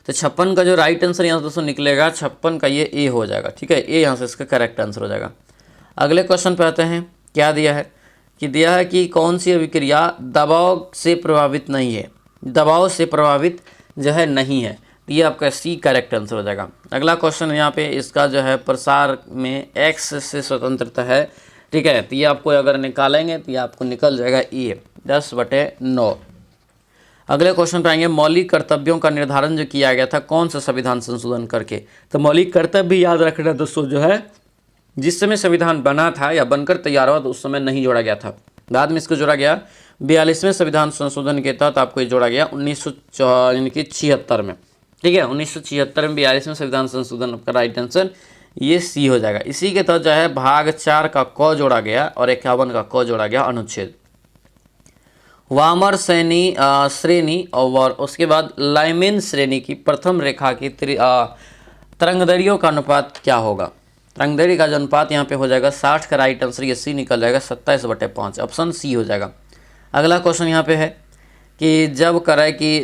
तो 56 का जो राइट आंसर यहाँ से दोस्तों निकलेगा 56 का ये ए हो जाएगा। ठीक है, ए यहाँ से इसका करेक्ट आंसर हो जाएगा। अगले क्वेश्चन पे आते हैं। क्या दिया है कि दिया है कि कौन सी अभिक्रिया दबाव से प्रभावित नहीं है? दबाव से प्रभावित जो है नहीं है, ये आपका सी करेक्ट आंसर हो जाएगा। अगला क्वेश्चन यहाँ पे इसका जो है प्रसार में एक्स से स्वतंत्रता है। ठीक है, तो ये आपको अगर निकालेंगे तो ये आपको निकल जाएगा ए 10/9। अगले क्वेश्चन पे आएंगे। मौलिक कर्तव्यों का निर्धारण जो किया गया था कौन सा संविधान संशोधन करके? तो मौलिक कर्तव्य भी याद रखना दोस्तों, जो है जिस समय संविधान बना था या बनकर तैयार हुआ तो उस समय नहीं जोड़ा गया था, बाद में इसको जोड़ा गया 42वें संविधान संशोधन के तहत आपको ये जोड़ा गया 1976 में। ठीक है, 1976 में 42वें संविधान संशोधन का राइट आंसर ये सी हो जाएगा। इसी के तहत जो है भाग 4 का क जोड़ा गया और 51 का क जोड़ा गया अनुच्छेद। वामर श्रेणी और उसके बाद लाइमेन श्रेणी की प्रथम रेखा की तरंगदैर्घ्यों का अनुपात क्या होगा? तरंगदैर्घ्य का जो अनुपात यहाँ पे हो जाएगा 60 का राइट आंसर ये सी निकल जाएगा 27/5, ऑप्शन सी हो जाएगा। अगला क्वेश्चन यहाँ पे है कि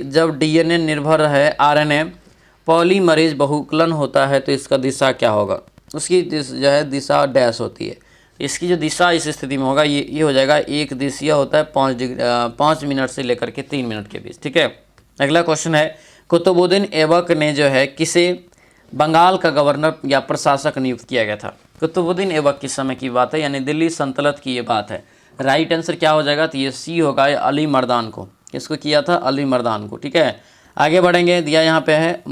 जब डीएनए निर्भर है आरएनए पॉलीमरेज बहुकलन होता है तो इसका दिशा क्या होगा, उसकी जो है दिशा डैश होती है। इसकी जो दिशा इस स्थिति में होगा ये हो जाएगा एक दिशीय होता है 5 मिनट से लेकर के 3 मिनट के बीच। ठीक है, अगला क्वेश्चन है कुतुबुद्दीन ऐबक ने जो है किसे बंगाल का गवर्नर या प्रशासक नियुक्त किया गया था। कुतुबुद्दीन ऐबक के समय की बात है, यानी दिल्ली सल्तनत की ये बात है। राइट आंसर क्या हो जाएगा, तो ये सी होगा, अली मर्दान को। किसको किया था, अली मर्दान को। ठीक है, आगे बढ़ेंगे। दिया यहाँ पे है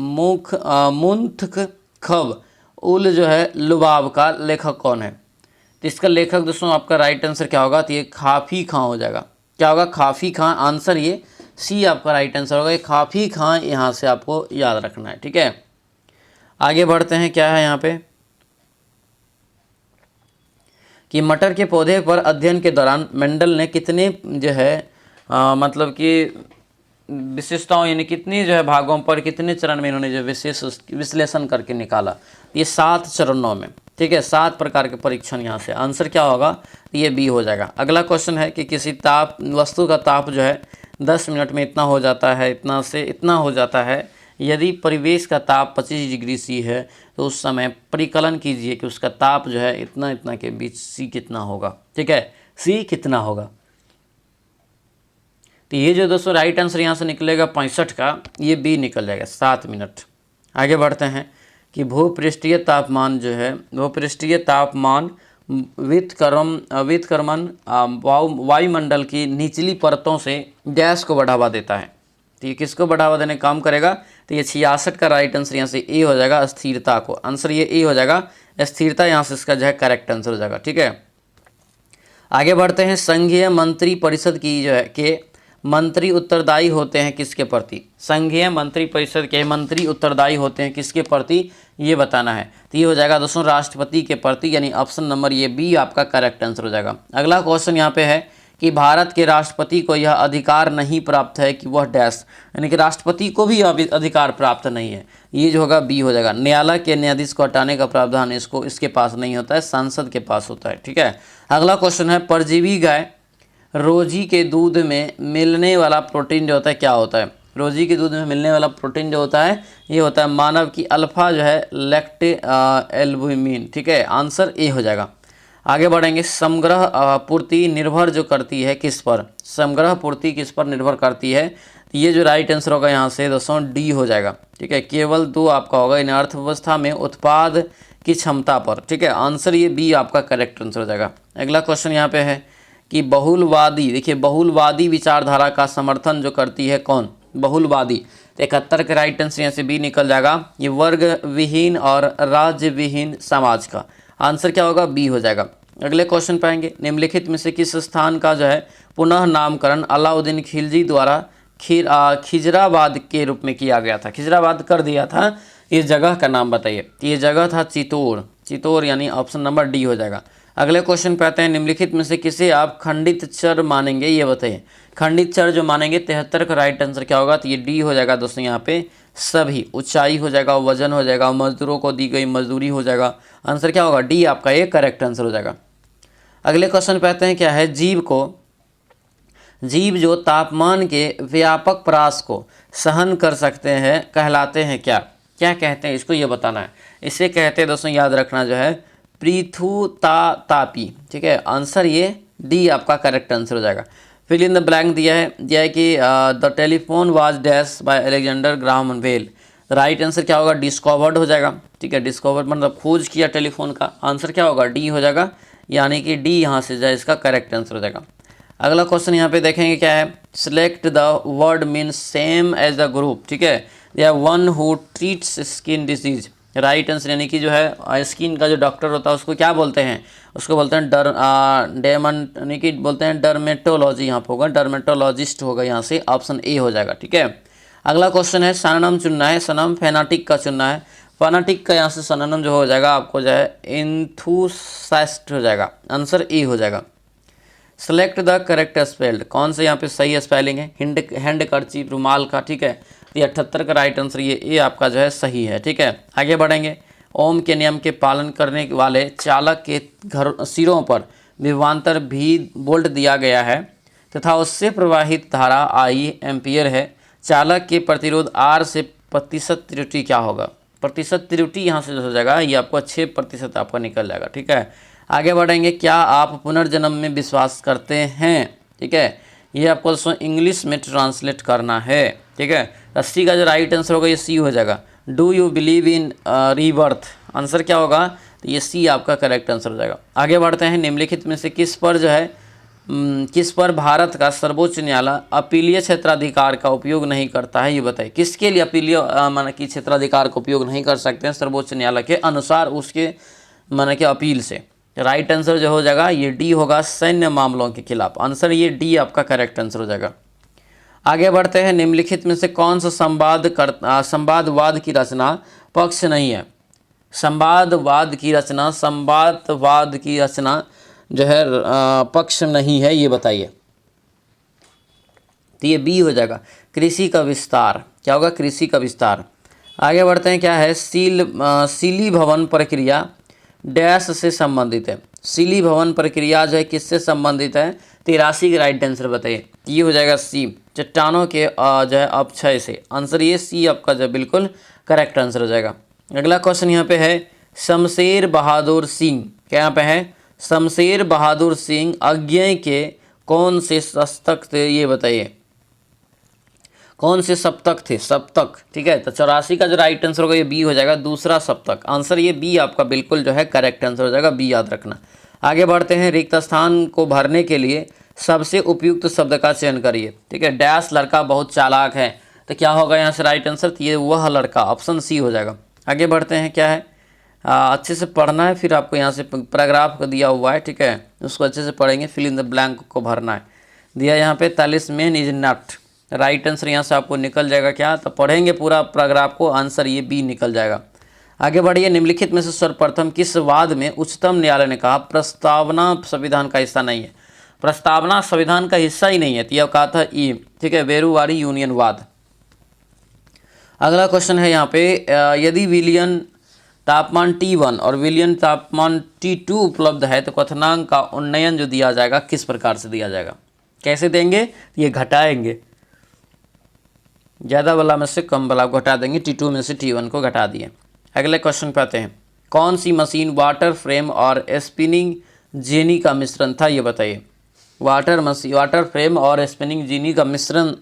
मुंतखब उल जो है लुबाब का लेखक कौन है। तो इसका लेखक दोस्तों आपका राइट आंसर क्या होगा, तो ये काफ़ी खां हो जाएगा। क्या होगा, काफ़ी खां। आंसर ये सी आपका राइट आंसर होगा। ये काफ़ी खां यहाँ से आपको याद रखना है। ठीक है, आगे बढ़ते हैं। क्या है यहाँ पे कि मटर के पौधे पर अध्ययन के दौरान मेंडल ने कितने जो है मतलब कि विशेषताओं यानी कितनी जो है भागों पर कितने चरण में इन्होंने जो विशेष विश्लेषण करके निकाला। ये 7 चरणों में। ठीक है, 7 प्रकार के परीक्षण यहाँ से। आंसर क्या होगा, ये बी हो जाएगा। अगला क्वेश्चन है कि किसी वस्तु का ताप जो है 10 मिनट में इतना हो जाता है, इतना से इतना हो जाता है। यदि परिवेश का ताप 25 डिग्री सी है तो उस समय परिकलन कीजिए कि उसका ताप जो है इतना इतना के बीच सी कितना होगा। ठीक है, सी कितना होगा। तो ये जो दोस्तों राइट आंसर यहाँ से निकलेगा 65 का, ये बी निकल जाएगा 7 मिनट। आगे बढ़ते हैं कि भूपृष्ठीय तापमान जो है, भूपृष्ठीय तापमान व्युत्क्रमण वायुमंडल की निचली परतों से गैस को बढ़ावा देता है। तो ये किसको बढ़ावा देने का काम करेगा, तो ये 66 का राइट आंसर यहाँ से ए हो जाएगा, स्थिरता को। आंसर ये ए हो जाएगा, स्थिरता यहाँ से इसका जो है करेक्ट आंसर हो जाएगा। ठीक है, आगे बढ़ते हैं। संघीय मंत्री परिषद की जो है के मंत्री उत्तरदायी होते हैं किसके प्रति। संघीय मंत्री परिषद के मंत्री उत्तरदायी होते हैं किसके प्रति, ये बताना है। तो ये हो जाएगा दोस्तों राष्ट्रपति के प्रति, यानी ऑप्शन नंबर ये बी आपका करेक्ट आंसर हो जाएगा। अगला क्वेश्चन यहाँ पे है कि भारत के राष्ट्रपति को यह अधिकार नहीं प्राप्त है कि वह डैश, यानी कि राष्ट्रपति को भी अधिकार प्राप्त नहीं है। ये जो होगा बी हो जाएगा। न्यायालय के न्यायाधीश को हटाने का प्रावधान इसके पास नहीं होता है, सांसद के पास होता है। ठीक है, अगला क्वेश्चन है परजीवी गाय रोजी के दूध में मिलने वाला प्रोटीन जो होता है क्या होता है। रोजी के दूध में मिलने वाला प्रोटीन जो होता है ये होता है मानव की अल्फा जो है लैक्टे एल्बुमिन। ठीक है, आंसर ए हो जाएगा। आगे बढ़ेंगे। समग्र पूर्ति निर्भर जो करती है किस पर, समग्र पूर्ति किस पर निर्भर करती है। ये जो राइट आंसर होगा यहाँ से दोस्तों डी हो जाएगा। ठीक है, केवल 2 आपका होगा, इन अर्थव्यवस्था में उत्पाद की क्षमता पर। ठीक है, आंसर ये बी आपका करेक्ट आंसर हो जाएगा। अगला क्वेश्चन यहाँ पे है कि बहुलवादी, देखिए बहुलवादी विचारधारा का समर्थन जो करती है कौन, बहुलवादी। 71 का राइट आंसर यहाँ से बी निकल जाएगा। ये वर्ग विहीन और राज्य विहीन समाज का। आंसर क्या होगा, बी हो जाएगा। अगले क्वेश्चन पाएंगे। निम्नलिखित में से किस स्थान का जो है पुनः नामकरण अलाउद्दीन खिलजी द्वारा खिजराबाद के रूप में किया गया था, खिजराबाद कर दिया था। इस जगह का नाम बताइए। ये जगह था चित्तौड़, चित्तौड़, यानी ऑप्शन नंबर डी हो जाएगा। अगले क्वेश्चन पे आते हैं। निम्नलिखित में से किसे आप खंडित चर मानेंगे, ये बताइए। खंडित चर जो मानेंगे 73 का राइट आंसर क्या होगा, तो ये डी हो जाएगा दोस्तों। यहाँ पे सभी, ऊंचाई हो जाएगा, वजन हो जाएगा, मजदूरों को दी गई मजदूरी हो जाएगा। आंसर क्या होगा, डी आपका ये करेक्ट आंसर हो जाएगा। अगले क्वेश्चन पे आते हैं। क्या है, जीव जो तापमान के व्यापक ह्रास को सहन कर सकते हैं कहलाते हैं क्या, क्या कहते हैं इसको, ये बताना है। इसे कहते हैं दोस्तों, याद रखना जो है पृथुतापी। ठीक है, आंसर ये डी आपका करेक्ट आंसर हो जाएगा। फिल इन द ब्लैंक दिया है कि the telephone was dash by Alexander Graham Bell. Right answer क्या होगा, डिस्कवर्ड हो जाएगा। ठीक है, डिस्कवर्ड मतलब खोज किया टेलीफोन का। आंसर क्या होगा, डी हो जाएगा, यानी कि डी यहाँ से जाए इसका करेक्ट आंसर हो जाएगा। अगला क्वेश्चन यहाँ पे देखेंगे क्या है। Select the word mean same as the group. ठीक है, या one who treats skin disease. Right answer यानी कि जो है स्किन का जो डॉक्टर होता है उसको क्या बोलते हैं, उसको बोलते हैं यानी कि बोलते हैं डर्मेटोलॉजी। यहाँ पे होगा डर्मेटोलॉजिस्ट होगा, यहाँ से ऑप्शन ए हो जाएगा। ठीक है, अगला क्वेश्चन है सनोनिम चुनना है, सनम फेनाटिक का चुनना है। फेनाटिक का यहाँ से सनोनिम जो हो जाएगा आपको जो है एंथुसियास्ट हो जाएगा। आंसर ए हो जाएगा। सेलेक्ट द करेक्ट स्पेल्ड, कौन से यहाँ पे सही स्पेलिंग है, हैंड कर्ची रुमाल का। ठीक है, ये 78 का राइट आंसर ये आपका जो है सही है। ठीक है, आगे बढ़ेंगे। ओम के नियम के पालन करने वाले चालक के सिरों पर विभवांतर भी बोल्ट दिया गया है तथा उससे प्रवाहित धारा आई एम्पियर है। चालक के प्रतिरोध आर से प्रतिशत त्रुटि क्या होगा, प्रतिशत त्रुटि यहाँ से जो हो जाएगा ये आपको 6% आपका निकल जाएगा। ठीक है, आगे बढ़ेंगे। क्या आप पुनर्जन्म में विश्वास करते हैं? ठीक है, ये आपको दोस्तों इंग्लिश में ट्रांसलेट करना है। ठीक है, सी का जो राइट आंसर होगा ये सी हो जाएगा। Do you believe in rebirth, answer क्या होगा, तो ये सी आपका करेक्ट आंसर हो जाएगा। आगे बढ़ते हैं। निम्नलिखित में से किस पर जो है किस पर भारत का सर्वोच्च न्यायालय अपीलीय क्षेत्राधिकार का उपयोग नहीं करता है, ये बताइए। किसके लिए अपीलीय माना कि क्षेत्राधिकार का उपयोग नहीं कर सकते हैं सर्वोच्च न्यायालय के अनुसार उसके माना कि अपील से? राइट आंसर जो हो जाएगा ये डी होगा, सैन्य मामलों के खिलाफ। आंसर ये डी आपका करेक्ट आंसर हो जाएगा। आगे बढ़ते हैं। निम्नलिखित में से कौन सा संवादवाद की रचना पक्ष नहीं है? संवादवाद की रचना जो है पक्ष नहीं है, ये बताइए। तो ये बी हो जाएगा, कृषि का विस्तार। क्या होगा, कृषि का विस्तार। आगे बढ़ते हैं। क्या है, सीली भवन प्रक्रिया डैश से संबंधित है? सीली भवन प्रक्रिया जो है किससे संबंधित है? 83 का राइट आंसर बताइए। ये हो जाएगा सी, चट्टानों के जो है अपक्षय से। आंसर ये सी आपका जो बिल्कुल करेक्ट आंसर हो जाएगा। अगला क्वेश्चन यहाँ पे है, शमशेर बहादुर सिंह, क्या यहाँ पे है, शमशेर बहादुर सिंह अज्ञेय के कौन से शतक थे, ये बताइए। कौन से सप्तक थे? सप्तक। ठीक है, तो 84 का जो राइट आंसर होगा ये बी हो जाएगा, दूसरा सप्तक। आंसर ये बी आपका बिल्कुल जो है करेक्ट आंसर हो जाएगा, बी याद रखना। आगे बढ़ते हैं। रिक्त स्थान को भरने के लिए सबसे उपयुक्त शब्द का चयन करिए। ठीक है, डैश लड़का बहुत चालाक है, तो क्या होगा यहाँ से राइट आंसर? तो ये वह लड़का, ऑप्शन सी हो जाएगा। आगे बढ़ते हैं। क्या है, अच्छे से पढ़ना है, फिर आपको यहाँ से पैराग्राफ को दिया हुआ है। ठीक है, उसको अच्छे से पढ़ेंगे, फिल इन द ब्लैंक को भरना है। दिया यहाँ पे तलिस्मेन इज नट, राइट आंसर यहाँ से आपको निकल जाएगा। क्या, तो पढ़ेंगे पूरा पैराग्राफ को, आंसर ये बी निकल जाएगा। आगे बढ़िए। निम्नलिखित में से सर्वप्रथम किस वाद में उच्चतम न्यायालय ने कहा प्रस्तावना संविधान का हिस्सा नहीं है? प्रस्तावना संविधान का हिस्सा ही नहीं है, तो यह कहा था ई। ठीक है, बेरूवारी यूनियन वाद। अगला क्वेश्चन है यहाँ पे, यदि विलियन तापमान T1 और विलियन तापमान T2 उपलब्ध है तो क्वथनांक का उन्नयन जो दिया जाएगा किस प्रकार से दिया जाएगा? कैसे देंगे? ये घटाएंगे, ज़्यादा वाला में से कम वाला को घटा देंगे, T2 में से T1 को घटा दिए। अगले क्वेश्चन पे आते हैं। कौन सी मशीन वाटर फ्रेम और स्पिनिंग जेनी का मिश्रण था, ये बताइए। वाटर फ्रेम और स्पिनिंग जेनी का मिश्रण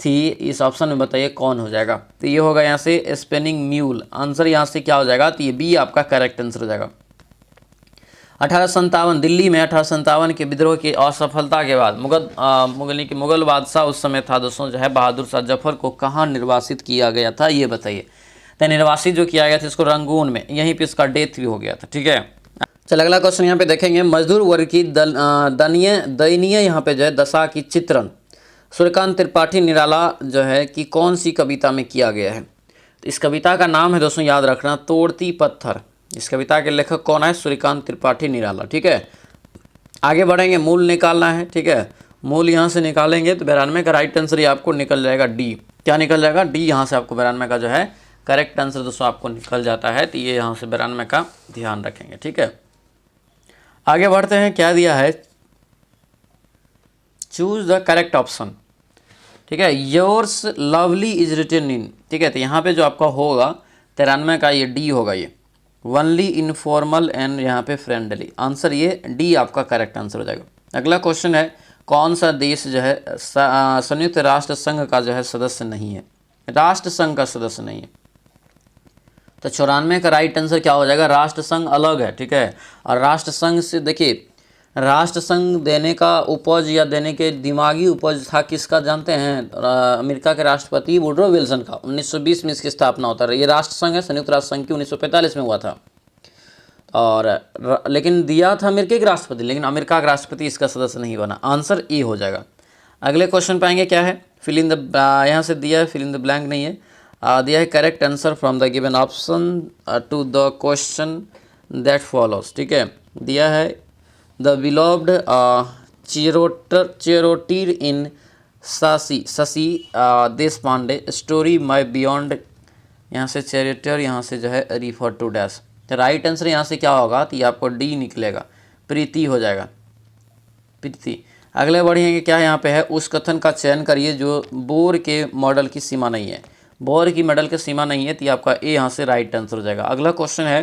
थी, इस ऑप्शन में बताइए कौन हो जाएगा? तो ये होगा यहाँ से स्पिनिंग म्यूल। आंसर यहाँ से क्या हो जाएगा? तो ये बी आपका करेक्ट आंसर हो जाएगा। 1857 दिल्ली में 1857 के विद्रोह की असफलता के बाद मुगल बादशाह उस समय था दोस्तों जो है बहादुर शाह जफर को कहाँ निर्वासित किया गया था, ये बताइए। तो निर्वासित जो किया गया था इसको रंगून में, यहीं पे इसका डेथ भी हो गया था। ठीक है, चल अगला क्वेश्चन यहाँ पे देखेंगे। मजदूर वर्ग की दयनीय यहाँ पे जो है दशा की चित्रण सूर्यकांत त्रिपाठी निराला जो है कि कौन सी कविता में किया गया है? तो इस कविता का नाम है दोस्तों, याद रखना, तोड़ती पत्थर। इस कविता के लेखक कौन है? सूर्यकांत त्रिपाठी निराला। ठीक है, आगे बढ़ेंगे। मूल निकालना है। ठीक है, मूल यहाँ से निकालेंगे तो 92 का राइट आंसर ये आपको निकल जाएगा डी। क्या निकल जाएगा? डी। यहाँ से आपको 92 का जो है करेक्ट आंसर दोस्तों आपको निकल जाता है, तो ये यहाँ से 92 का ध्यान रखेंगे। ठीक है, आगे बढ़ते हैं। क्या दिया है? Choose the correct option. ठीक है, yours lovely is written in. ठीक है, तो यहाँ पे जो आपका होगा 93 का ये डी होगा, ये वनली इनफॉर्मल एंड यहाँ पे फ्रेंडली। आंसर ये डी आपका करेक्ट आंसर हो जाएगा। अगला क्वेश्चन है, कौन सा देश जो है संयुक्त राष्ट्र संघ का जो है सदस्य नहीं है? राष्ट्र संघ का सदस्य नहीं है, तो 94 का राइट आंसर क्या हो जाएगा? राष्ट्र संघ अलग है। ठीक है, और राष्ट्र संघ से देखिए, राष्ट्र संघ देने का उपज या देने के दिमागी उपज था किसका जानते हैं? अमेरिका के राष्ट्रपति वुडरो विल्सन का। 1920 में इसकी स्थापना होता है। ये राष्ट्र संघ है, संयुक्त राष्ट्र संघ की 1945 में हुआ था, और लेकिन दिया था अमेरिका के राष्ट्रपति, लेकिन अमेरिका का राष्ट्रपति इसका सदस्य नहीं बना। आंसर ए हो जाएगा। अगले क्वेश्चन पाएंगे। क्या है? फिल इन द, यहाँ से दिया है, फिल इन द ब्लैंक नहीं है, दिया है correct answer from the given option to the question that follows. ठीक है, दिया है द बिलोव्ड चेरोटीर इन शशि देश पांडे स्टोरी माई बियॉन्ड, यहाँ से चैरिटर, यहाँ से जो है रिफर टू डैश। तो राइट आंसर यहाँ से क्या होगा? तो ये आपको डी निकलेगा, प्रीति हो जाएगा, प्रीति। अगले बढ़ेंगे। क्या यहाँ पे है? उस कथन का चयन करिए जो बोर के मॉडल की सीमा नहीं है। बोर की मेडल की सीमा नहीं है, तो ये आपका ए यहाँ से राइट आंसर हो जाएगा। अगला क्वेश्चन है,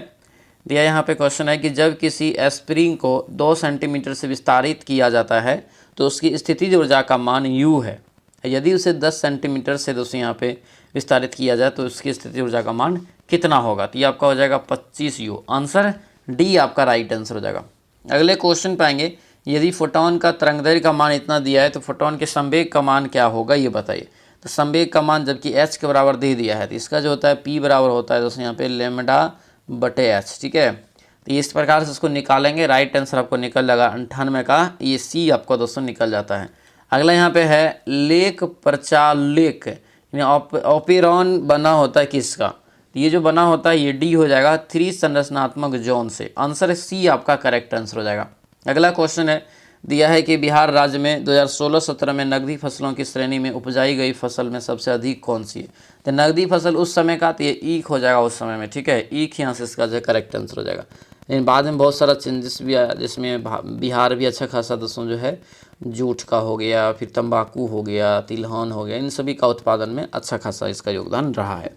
दिया यहाँ पे क्वेश्चन है कि जब किसी स्प्रिंग को 2 सेंटीमीटर से विस्तारित किया जाता है तो उसकी स्थितिज ऊर्जा का मान u है। यदि उसे 10 सेंटीमीटर से दोस्तों यहाँ पे विस्तारित किया जाए तो उसकी स्थितिज ऊर्जा का मान कितना होगा, तो ये आपका हो जाएगा 25u। आंसर डी आपका राइट आंसर हो जाएगा। अगले क्वेश्चन पाएंगे, यदि फोटोन का तरंगदैर्घ्य का मान इतना दिया है तो फोटोन के संवेग का मान क्या होगा, ये बताइए। तो संवेग का मान जबकि h के बराबर दे दिया है तो इसका जो होता है p बराबर होता है दोस्तों यहाँ पे λ/h। ठीक है, तो इस प्रकार से इसको निकालेंगे, राइट आंसर आपको निकल जाएगा 98 का, ये सी आपको दोस्तों निकल जाता है। अगला यहाँ पे है लेक प्रचालक यानी ओपेरॉन बना होता है किसका, तो ये जो बना होता है ये डी हो जाएगा 3 संरचनात्मक जोन से। आंसर सी आपका करेक्ट आंसर हो जाएगा। अगला क्वेश्चन है, दिया है कि बिहार राज्य में 2016-17 में नकदी फसलों की श्रेणी में उपजाई गई फसल में सबसे अधिक कौन सी है। तो नकदी फसल उस समय का, तो ये ईख हो जाएगा उस समय में। ठीक है, ईख यहाँ से इसका जो है करेक्ट आंसर हो जाएगा। लेकिन बाद में बहुत सारा चेंजेस भी आया, जिसमें बिहार भी अच्छा खासा दोस्तों जो है जूट का हो गया, फिर तंबाकू हो गया, तिलहन हो गया, इन सभी का उत्पादन में अच्छा खासा इसका योगदान रहा है।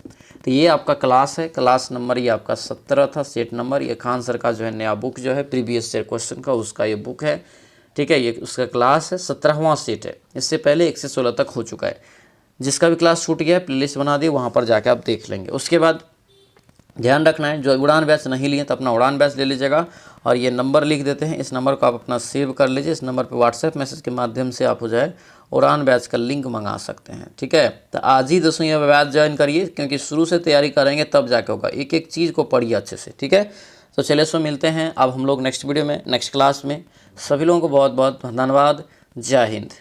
तो ये आपका क्लास है, क्लास नंबर ये आपका 17 था, सेट नंबर। ये खान सर का जो है नया बुक जो है प्रीवियस ईयर क्वेश्चन का, उसका ये बुक है। ठीक है, ये उसका क्लास है, 17वां सेट है। इससे पहले 1 से 16 तक हो चुका है। जिसका भी क्लास छूट गया है प्लेलिस्ट बना दी, वहाँ पर जाके आप देख लेंगे। उसके बाद ध्यान रखना है, जो उड़ान बैच नहीं लिए तो अपना उड़ान बैच ले लीजिएगा, और ये नंबर लिख देते हैं, इस नंबर को आप अपना सेव कर लीजिए। इस नंबर पे व्हाट्सएप मैसेज के माध्यम से आप हो जाए उड़ान बैच का लिंक मंगा सकते हैं। ठीक है, तो आज ही दोस्तों ये बैच ज्वाइन करिए, क्योंकि शुरू से तैयारी करेंगे तब जाके होगा। एक एक चीज़ को पढ़िए अच्छे से। ठीक है, तो चलिए सो मिलते हैं अब हम लोग नेक्स्ट वीडियो में, नेक्स्ट क्लास में। सभी लोगों को बहुत बहुत धन्यवाद। जय हिंद।